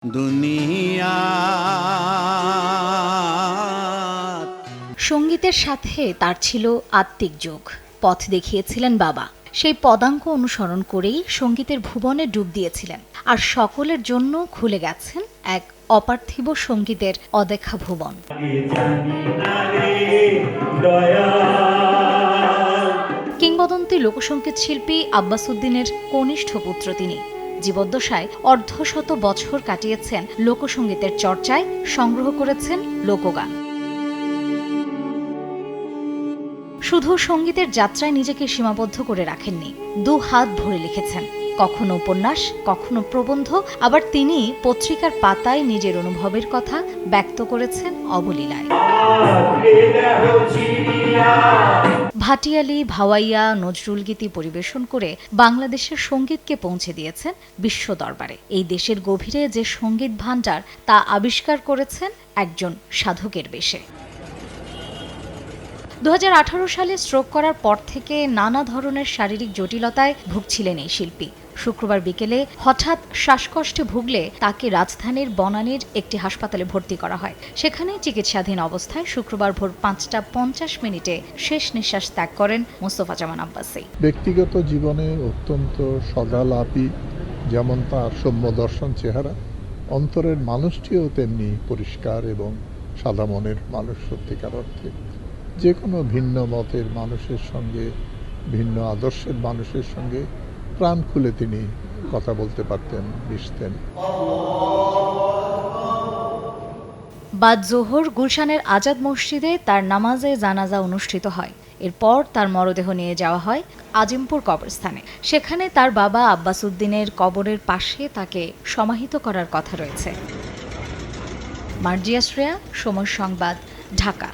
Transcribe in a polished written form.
দুনিয়া সঙ্গীতের সাথে তার ছিল আত্মিক যোগ। পথ দেখিয়েছিলেন বাবা। সেই পদাঙ্ক অনুসরণ করেই সঙ্গীতের ভুবনে ডুব দিয়েছিলেন, আর সকলের জন্য খুলে গেছেন এক অপার্থিব সঙ্গীতের অদেখা ভুবন। কিংবদন্তি লোকসঙ্গীত শিল্পী আব্বাস উদ্দিনের কনিষ্ঠ পুত্র তিনি। জীবদ্দশায় অর্ধশত বছর কাটিয়েছেন লোকসঙ্গীতের চর্চায়, সংগ্রহ করেছেন লোকগান। শুধু সঙ্গীতের যাত্রায় নিজেকে সীমাবদ্ধ করে রাখেননি, দু হাত ভরে লিখেছেন, কখনো উপন্যাস, কখনো প্রবন্ধ, আবার তিনি পত্রিকার পাতায় নিজের অনুভবের কথা ব্যক্ত করেছেন অবলীলায়। ভাটিয়ালি, ভাওয়াইয়া, নজরুল গীতি পরিবেশন করে বাংলাদেশের সঙ্গীতকে পৌঁছে দিয়েছেন বিশ্ব দরবারে। এই দেশের গভীরে যে সঙ্গীত ভাণ্ডার, তা আবিষ্কার করেছেন একজন সাধকের বেশে। 2018 সালে স্ট্রোক করার পর থেকে নানা ধরনের শারীরিক জটিলতায় ভুগছিলেন এই শিল্পী। শুক্রবার বিকেলে হঠাৎ শ্বাসকষ্টে ভুগলে তাকে রাজধানীর বনানীর একটি হাসপাতালে ভর্তি করা হয়। সেখানে চিকিৎসাধীন অবস্থায় শুক্রবার ভোর 5:50 শেষ নিঃশ্বাস ত্যাগ করেন মোস্তফা জামান আব্বাসী। ব্যক্তিগত জীবনে অত্যন্ত সদালাপী, যেমন তার সৌম্য দর্শন চেহারা, অন্তরের মানুষটিও তেমনি পরিষ্কার এবং সাদা মনের মানুষ। সত্যিকার অর্থে যে কোনো ভিন্ন মতের মানুষের সঙ্গে, ভিন্ন আদর্শের মানুষের সঙ্গে প্রাণ খুলে তিনি কথা বলতে পারতেন, মিশতেন। বাদ জোহর গুলশানের আজাদ মসজিদে তার নামাজে জানাজা অনুষ্ঠিত হয়। এরপর তার মরদেহ নিয়ে যাওয়া হয় আজিমপুর কবরস্থানে। সেখানে তার বাবা আব্বাস উদ্দিনের কবরের পাশে তাকে সমাহিত করার কথা রয়েছে। মার্জিয়া শ্রেয়া, সময় সংবাদ, ঢাকা।